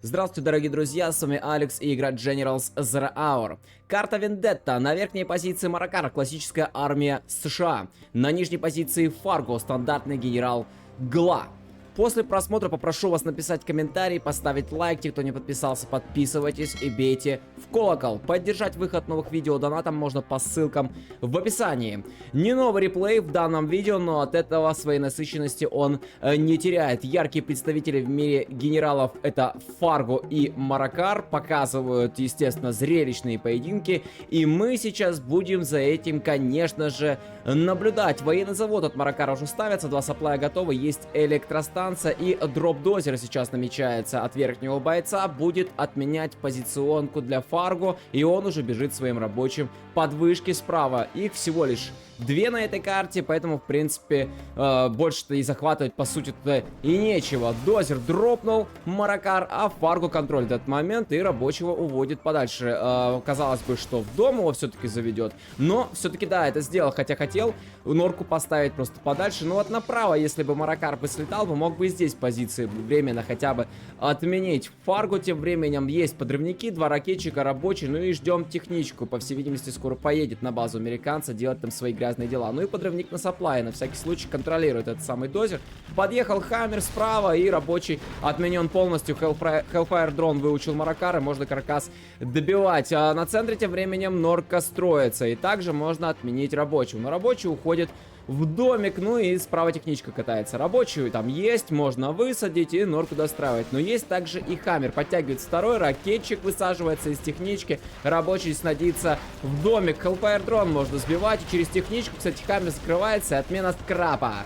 Здравствуйте, дорогие друзья, с вами Алекс и игра Generals Zero Hour. Карта Вендетта. На верхней позиции Маракар, классическая армия США. На нижней позиции Фарго, стандартный генерал Гла. После просмотра попрошу вас написать комментарий, поставить лайк, те, кто не подписался, подписывайтесь и бейте в колокол. Поддержать выход новых видео донатом можно по ссылкам в описании. Не новый реплей в данном видео, но от этого своей насыщенности он не теряет. Яркие представители в мире генералов — это Фарго и Маракар, показывают, естественно, зрелищные поединки, и мы сейчас будем за этим, конечно же, наблюдать. Военный завод от Маракара уже ставится, 2 саплая готовы, есть электростанция. И дроп-дозер сейчас намечается от верхнего бойца, будет отменять позиционку для Фарго, и он уже бежит своим рабочим под вышки справа. Их всего лишь 2 на этой карте, поэтому, в принципе, больше-то и захватывать, по сути, туда и нечего. Дозер дропнул Маракар, а Фарго контролит этот момент и рабочего уводит подальше. Казалось бы, что в дом его все-таки заведет, но все-таки, да, это сделал, хотя хотел норку поставить просто подальше. Но вот направо, если бы Маракар бы слетал, бы мог бы и здесь позиции временно хотя бы отменить. Фарго тем временем есть подрывники, 2 ракетчика, рабочий, ну и ждем техничку. По всей видимости, скоро поедет на базу американца делать там свои грязные дела. Ну и подрывник на саплае на всякий случай контролирует этот самый дозер. Подъехал Хаммер справа, и рабочий отменен полностью. Hellfire дрон выучил Маракара, можно каркас добивать. А на центре тем временем норка строится, и также можно отменить рабочего. Но рабочий уходит в домик, ну и справа техничка катается. Рабочую там есть, можно высадить и норку достраивать. Но есть также и Хаммер. Подтягивается второй, ракетчик высаживается из технички. Рабочий снадится в домик. Hellfire дрон можно сбивать. И через техничку, кстати, Хаммер закрывается. Отмена скрапа.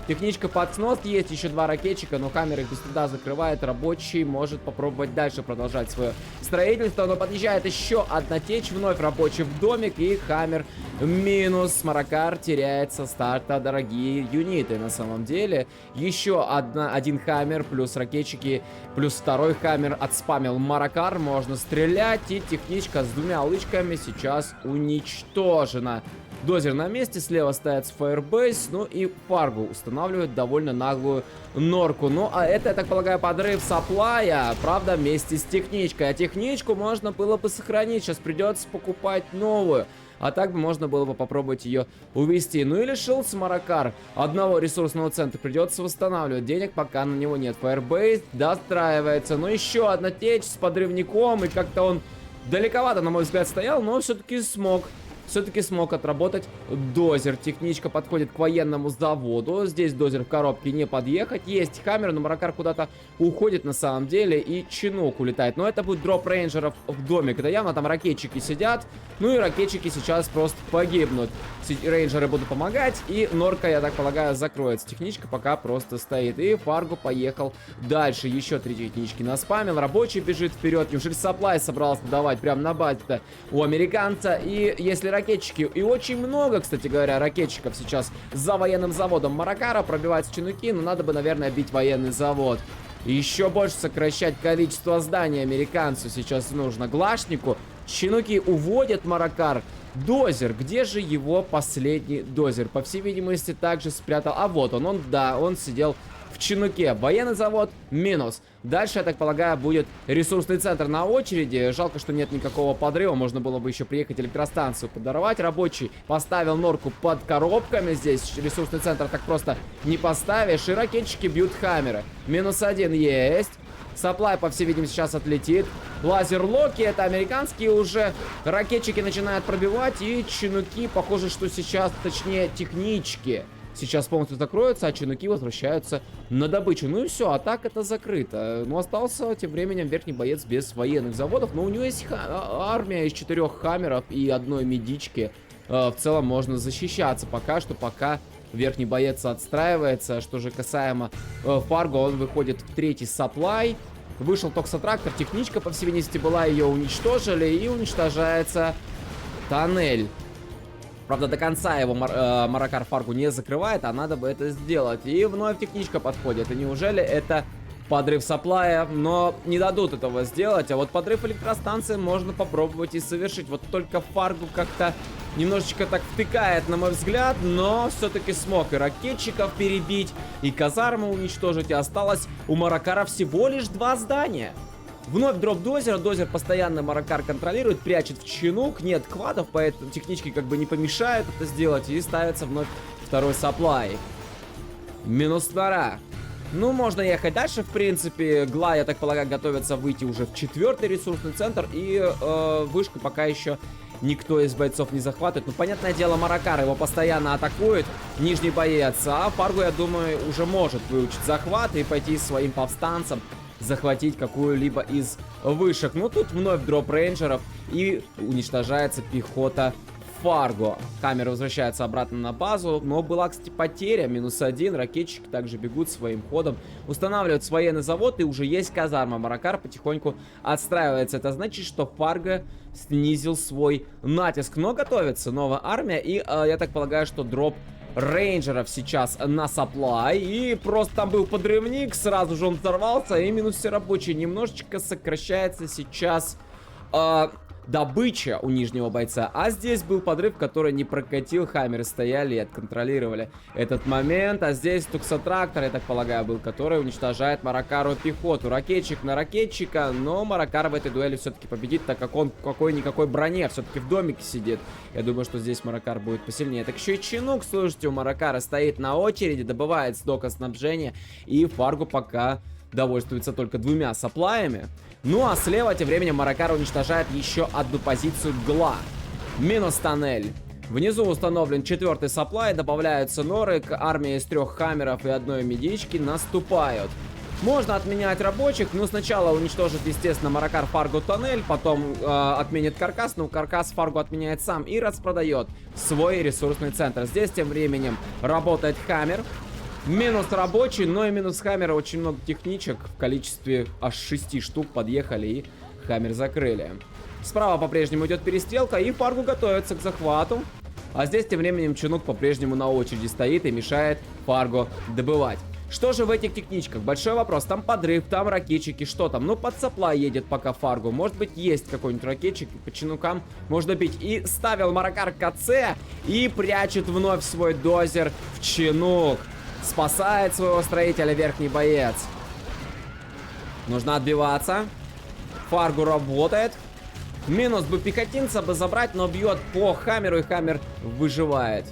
Техничка под снос, есть еще 2 ракетчика, но Хаммер их без труда закрывает. Рабочий может попробовать дальше продолжать свое строительство, но подъезжает еще одна течь, вновь рабочий в домик, и Хаммер минус. Маракар теряет со старта дорогие юниты на самом деле. Еще один Хаммер, плюс ракетчики, плюс второй Хаммер отспамил Маракар. Можно стрелять, и техничка с 2 лычками сейчас уничтожена. Дозер на месте, слева ставится Firebase, ну и Фарго устанавливает довольно наглую норку. Ну а это, я так полагаю, подрыв саплая, правда, вместе с техничкой. А техничку можно было бы сохранить, сейчас придется покупать новую. А так бы можно было бы попробовать ее увести. Ну и лишился Маракар одного ресурсного центра. Придется восстанавливать. Денег пока на него нет. Firebase достраивается. Но еще одна течь с подрывником. И как-то он далековато, на мой взгляд, стоял, но все-таки смог отработать дозер. Техничка подходит к военному заводу. Здесь дозер в коробке не подъехать. Есть Хаммер, но Маракар куда-то уходит на самом деле. И чинок улетает. Но это будет дроп рейнджеров в домик. Это явно там ракетчики сидят. Ну и ракетчики сейчас просто погибнут. Рейнджеры будут помогать. И норка, я так полагаю, закроется. Техничка пока просто стоит. И Фарго поехал дальше. Еще 3 технички наспамил. Рабочий бежит вперед. Неужели саплай собрался давать прямо на базе-то у американца? И если ракетчики, и очень много, кстати говоря, ракетчиков сейчас за военным заводом Маракара, пробивать чинуки, но надо бы, наверное, бить военный завод. И еще больше сокращать количество зданий американцу сейчас нужно. Глашнику чинуки уводят Маракар. Дозер, где же его последний дозер? По всей видимости, также спрятал. А вот он, да, он сидел в чинуке. Военный завод минус. Дальше, я так полагаю, будет ресурсный центр на очереди. Жалко, что нет никакого подрыва. Можно было бы еще приехать электростанцию подорвать. Рабочий поставил норку под коробками. Здесь ресурсный центр так просто не поставишь. И ракетчики бьют Хаммеры. -1 есть. Саплай, по всей видимости, сейчас отлетит. Лазер-локи, это американские уже. Ракетчики начинают пробивать. И чинуки, похоже, что сейчас, точнее, технички сейчас полностью закроются, а чинуки возвращаются на добычу. Ну и все, атака-то закрыта. Но остался тем временем верхний боец без военных заводов. Но у него есть армия из 4 Хаммеров и 1 медички. В целом можно защищаться пока что, пока верхний боец отстраивается. Что же касаемо Фарго, он выходит в 3-й саплай. Вышел токсотрактор, техничка, по всей видимости, была, ее уничтожили. И уничтожается тоннель. Правда, до конца его Маракар Фарго не закрывает, а надо бы это сделать. И вновь техничка подходит. И неужели это подрыв саплая? Но не дадут этого сделать. А вот подрыв электростанции можно попробовать и совершить. Вот только Фарго как-то немножечко так втыкает, на мой взгляд. Но все-таки смог и ракетчиков перебить, и казарму уничтожить. И осталось у Маракара всего лишь 2 здания. Вновь дроп дозера. Дозер постоянно Маракар контролирует, прячет в чинук. Нет квадов, поэтому технички как бы не помешают это сделать. И ставится вновь второй сапплай. Минус 2. Ну, можно ехать дальше, в принципе. Гла, я так полагаю, готовится выйти уже в 4-й ресурсный центр. И вышку пока еще никто из бойцов не захватывает. Ну, понятное дело, Маракар его постоянно атакует. Нижний боец. А Фарго, я думаю, уже может выучить захват и пойти своим повстанцам захватить какую-либо из вышек. Ну, тут вновь дроп рейнджеров и уничтожается пехота Фарго. Камера возвращается обратно на базу, но была, кстати, потеря, -1. Ракетчики также бегут своим ходом, устанавливают военный завод, и уже есть казарма. Маракар потихоньку отстраивается. Это значит, что Фарго снизил свой натиск. Но готовится новая армия, и я так полагаю, что дроп рейнджеров сейчас на сапплай. И просто там был подрывник, сразу же он взорвался, и минус все рабочие. Немножечко сокращается сейчас добыча у нижнего бойца. А здесь был подрыв, который не прокатил. Хаммеры стояли и отконтролировали этот момент. А здесь Туксотрактор, я так полагаю, был, который уничтожает Маракару пехоту. Ракетчик на ракетчика, но Маракар в этой дуэли все-таки победит, так как он в какой-никакой броне все-таки в домике сидит. Я думаю, что здесь Маракар будет посильнее. Так еще и чинук, слушайте, у Маракара стоит на очереди, добывает стока снабжения. И Фарго пока довольствуется только 2 сапплаями. Ну а слева тем временем Маракар уничтожает еще одну позицию Гла. Минус тоннель. Внизу установлен 4-й сапплай, добавляются норы, к армии из 3 хаммеров и 1 медички наступают. Можно отменять рабочих, но сначала уничтожит, естественно, Маракар Фарго тоннель, потом отменит каркас, но каркас Фарго отменяет сам и распродает свой ресурсный центр. Здесь тем временем работает хаммер. Минус рабочий, но и минус хаммера. Очень много техничек в количестве аж 6 штук подъехали и хаммер закрыли. Справа по-прежнему идет перестрелка, и Фарго готовится к захвату. А здесь тем временем чинук по-прежнему на очереди стоит и мешает Фарго добывать. Что же в этих техничках? Большой вопрос. Там подрыв, там ракетчики, что там? Ну, под сапплай едет пока Фарго. Может быть, есть какой-нибудь ракетчик, по чинукам можно бить. И ставил Маракар КЦ и прячет вновь свой дозер в чинук. Спасает своего строителя верхний боец. Нужно отбиваться. Фарго работает. Минус бы пехотинца бы забрать, но бьет по хаммеру, и хаммер выживает.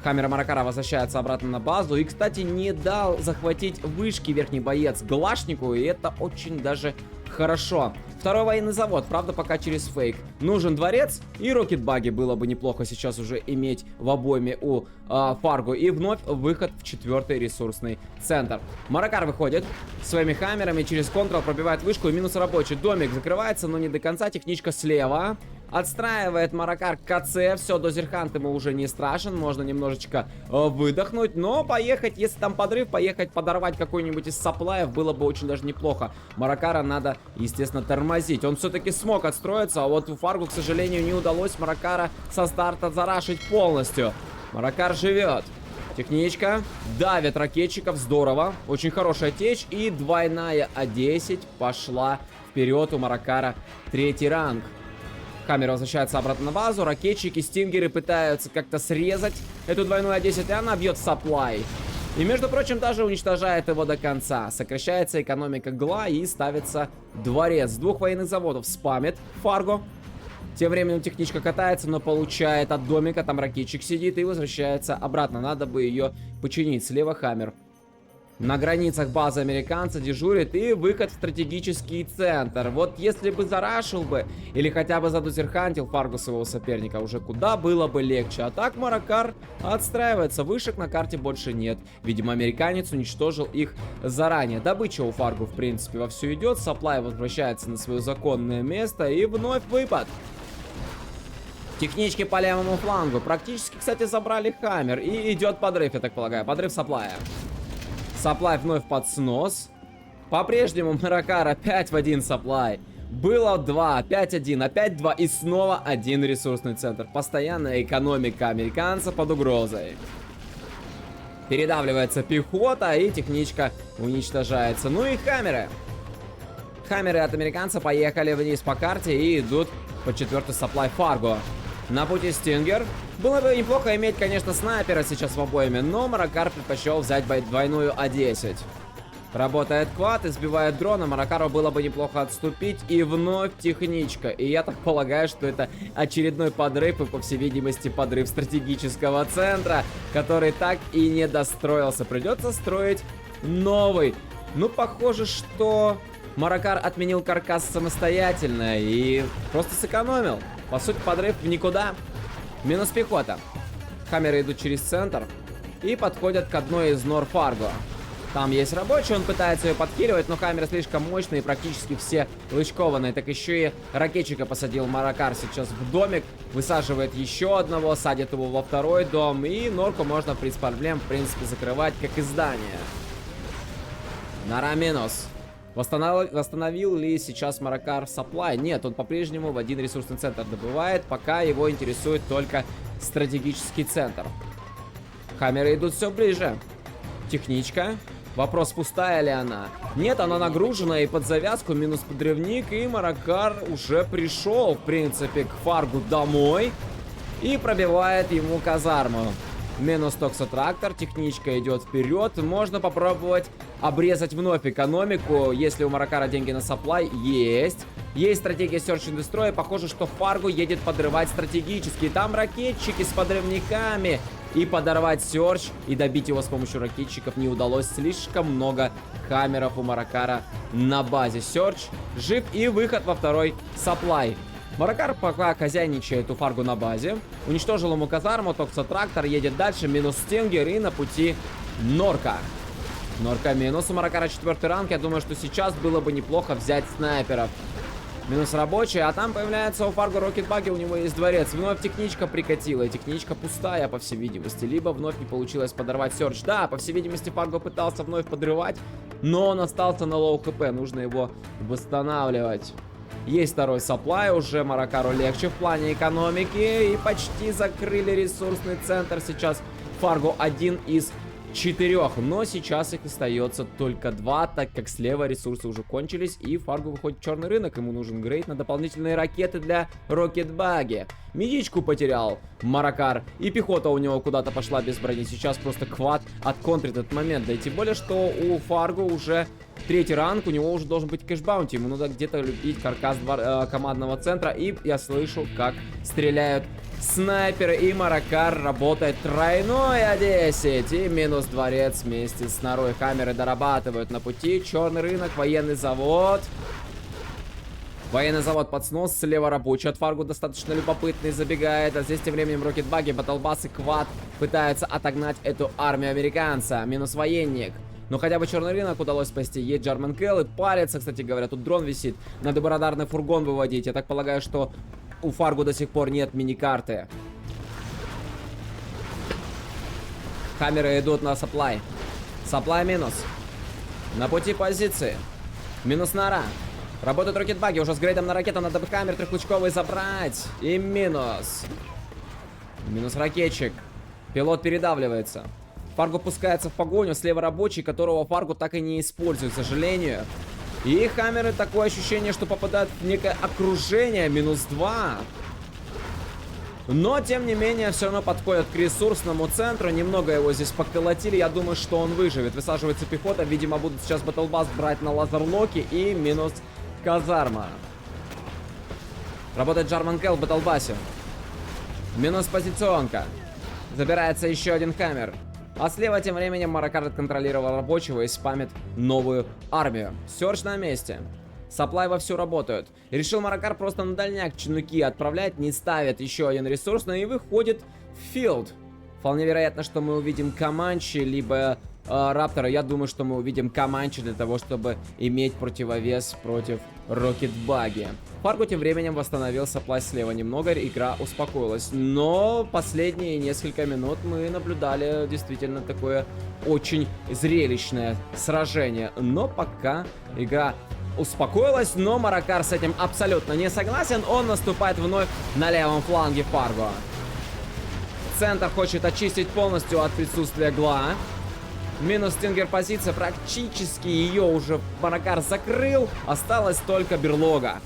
Хаммер Маракара возвращается обратно на базу. И, кстати, не дал захватить вышки верхний боец Глашнику. И это очень даже хорошо. Второй военный завод, правда, пока через фейк. Нужен дворец и рокетбаги было бы неплохо сейчас уже иметь в обойме у Фарго. И вновь выход в 4-й ресурсный центр. Маракар выходит своими хаммерами, через контрол пробивает вышку, и минус рабочий. Домик закрывается, но не до конца. Техничка слева. Отстраивает Маракар КЦ. Все, дозерхант ему уже не страшен. Можно немножечко выдохнуть. Но поехать, если там подрыв, поехать подорвать какой-нибудь из сапплаев было бы очень даже неплохо. Маракара надо, естественно, тормозить. Он все-таки смог отстроиться, а вот у Фарго, к сожалению, не удалось Маракара со старта зарашить полностью. Маракар живет. Техничка. Давит ракетчиков. Здорово. Очень хорошая течь. И двойная А10 пошла вперед у Маракара. 3-й ранг. Хаммер возвращается обратно на базу. Ракетчики, стингеры пытаются как-то срезать эту двойную А10, и она бьет сапплай. И, между прочим, даже уничтожает его до конца. Сокращается экономика Гла и ставится дворец. 2 военных заводов спамит Фарго. Тем временем техничка катается, но получает от домика. Там ракетчик сидит и возвращается обратно. Надо бы ее починить. Слева хаммер. На границах базы американца дежурит, и выход в стратегический центр. Вот если бы зарашил бы, или хотя бы задозерхантил Фарго своего соперника, уже куда было бы легче. А так Маракар отстраивается, вышек на карте больше нет. Видимо, американец уничтожил их заранее. Добыча у Фарго, в принципе, вовсю идет. Сапплай возвращается на свое законное место, и вновь выпад. Технички по левому флангу. Практически, кстати, забрали хаммер. И идет подрыв, я так полагаю. Подрыв сапплая. Сапплай вновь под снос. По-прежнему Маракар опять в 1 сапплай. Было 2, опять 1, опять 2 и снова 1 ресурсный центр. Постоянная экономика американца под угрозой. Передавливается пехота, и техничка уничтожается. Ну и хаммеры. Хаммеры от американца поехали вниз по карте и идут по 4-й сапплай Фарго. На пути Стингер. Было бы неплохо иметь, конечно, снайпера сейчас в обойме, но Маракар предпочел взять двойную А10. Работает квад, избивает дрона, Маракару было бы неплохо отступить, и вновь техничка. И я так полагаю, что это очередной подрыв, и по всей видимости подрыв стратегического центра, который так и не достроился. Придется строить новый. Ну, похоже, что Маракар отменил каркас самостоятельно и просто сэкономил. По сути, подрыв в никуда. Минус пехота. Хаммеры идут через центр и подходят к одной из нор Фарго. Там есть рабочий, он пытается ее подкидывать, но камеры слишком мощные, практически все лычкованные. Так еще и ракетчика посадил Маракар сейчас в домик, высаживает еще одного, садит его во второй дом, и норку можно без проблем, в принципе, закрывать, как и здание. Нора минус. Восстановил ли сейчас Маракар Supply? Нет, он по-прежнему в один ресурсный центр добывает, пока его интересует только стратегический центр. Хаммеры идут все ближе. Техничка. Вопрос, пустая ли она? Нет, она нагружена, и под завязку минус подрывник, и Маракар уже пришел, в принципе, к Фаргу домой и пробивает ему казарму. Минус токсотрактор, техничка идет вперед. Можно попробовать обрезать вновь экономику, если у Маракара деньги на сапплай. Есть. Есть стратегия Search and Destroy. Похоже, что Фаргу едет подрывать стратегически. Там ракетчики с подрывниками. И подорвать Search и добить его с помощью ракетчиков не удалось. Слишком много хаммеров у Маракара на базе. Search жив, и выход во второй сапплай. Маракар пока хозяйничает у Фаргу на базе. Уничтожил ему казарму, токсотрактор едет дальше. Минус стингер, и на пути норка. Норка минус. У Маракара 4-й ранг. Я думаю, что сейчас было бы неплохо взять снайперов. Минус рабочий, а там появляется у Фарго рокетбаги, у него есть дворец. Вновь техничка прикатила, и техничка пустая, по всей видимости. Либо вновь не получилось подорвать Search. Да, по всей видимости, Фарго пытался вновь подрывать, но он остался на лоу хп, нужно его восстанавливать. Есть второй сапплай, уже Маракару легче в плане экономики, и почти закрыли ресурсный центр. Сейчас Фарго один из 4, но сейчас их остается только 2, так как слева ресурсы уже кончились, и Фарго выходит в черный рынок. Ему нужен грейд на дополнительные ракеты для рокетбаги. Медичку потерял Маракар, и пехота у него куда-то пошла без брони. Сейчас просто квад отконтрит этот момент. Да и тем более, что у Фарго уже 3-й ранг, у него уже должен быть кэшбаунти. Ему надо где-то любить каркас командного центра, и я слышу, как стреляют снайперы, и Маракар работает тройной А10. И минус дворец вместе с норой. Хаммеры дорабатывают на пути. Черный рынок, военный завод. Военный завод под снос. Слева рабочий от Фаргу достаточно любопытный забегает. А здесь тем временем рокетбаги, батлбас и квад пытаются отогнать эту армию американца. Минус военник. Но хотя бы черный рынок удалось спасти. Есть Джарман Келл и палится, кстати говоря. Тут дрон висит. Надо бы радарный фургон выводить. Я так полагаю, что у Фаргу до сих пор нет мини-карты. Хаммеры идут на сапплай. Сапплай минус. На пути позиции. Минус нора. Работают рокетбаги. Уже с грейдом на ракету надо бы хаммер трехлучковый забрать. И минус. Минус ракетчик. Пилот передавливается. Фаргу пускается в погоню. Слева рабочий, которого Фаргу так и не использует, к сожалению. И хаммеры, такое ощущение, что попадают в некое окружение. Минус 2. Но, тем не менее, все равно подходят к ресурсному центру. Немного его здесь поколотили. Я думаю, что он выживет. Высаживается пехота. Видимо, будут сейчас батлбас брать на лазерлоке. И минус казарма. Работает Джарман Келл в батлбасе. Минус позиционка. Забирается еще один хаммер. А слева тем временем Маракар контролировал рабочего и спамит новую армию. Search на месте. Сапплай вовсю работают. Решил Маракар просто на дальняк чинуки отправлять, не ставит еще один ресурс, но и выходит в филд. Вполне вероятно, что мы увидим Команчи, либо Раптора. Я думаю, что мы увидим Команчи для того, чтобы иметь противовес против рокетбаги. Фаргу тем временем восстановил сапплай слева немного, игра успокоилась. Но последние несколько минут мы наблюдали действительно такое очень зрелищное сражение. Но пока игра успокоилась, но Маракар с этим абсолютно не согласен. Он наступает вновь на левом фланге Фарго. Центр хочет очистить полностью от присутствия Гла. Минус стингер позиция, практически ее уже Маракар закрыл. Осталась только берлога.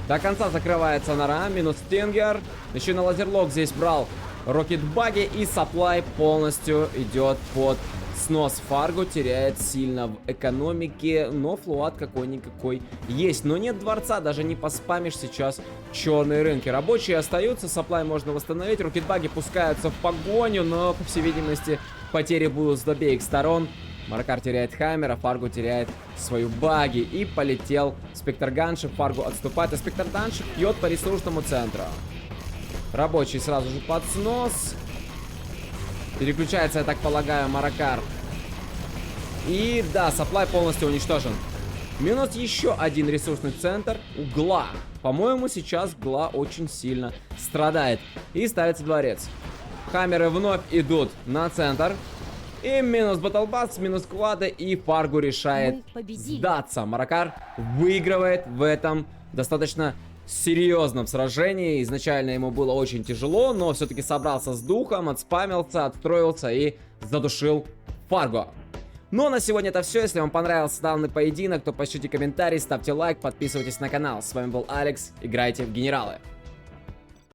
До конца закрывается нора, минус стингер. Еще на лазерлок здесь брал рокетбаги, и сапплай полностью идет под снос. Фарго теряет сильно в экономике, но флуат какой-никакой есть. Но нет дворца, даже не поспамишь сейчас черные рынки. Рабочие остаются, сапплай можно восстановить, рокетбаги пускаются в погоню, но, по всей видимости, потери будут с обеих сторон. Маракар теряет Хаммера, Фарго теряет свою баги и полетел Спектр Ганшип. Фарго отступает, а Спектр Ганшип пьет по ресурсному центру. Рабочий сразу же под снос. Переключается, я так полагаю, Маракар. И да, сапплай полностью уничтожен. Минус еще один ресурсный центр у Гла. По-моему, сейчас Гла очень сильно страдает. И ставится дворец. Хаммеры вновь идут на центр. И минус Батлбаст, минус квады, и Фарго решает сдаться. Маракар выигрывает в этом достаточно серьезном сражении. Изначально ему было очень тяжело, но все-таки собрался с духом, отспамился, отстроился и задушил Фарго. Ну а на сегодня это все. Если вам понравился данный поединок, то пишите комментарий, ставьте лайк, подписывайтесь на канал. С вами был Алекс, играйте в генералы.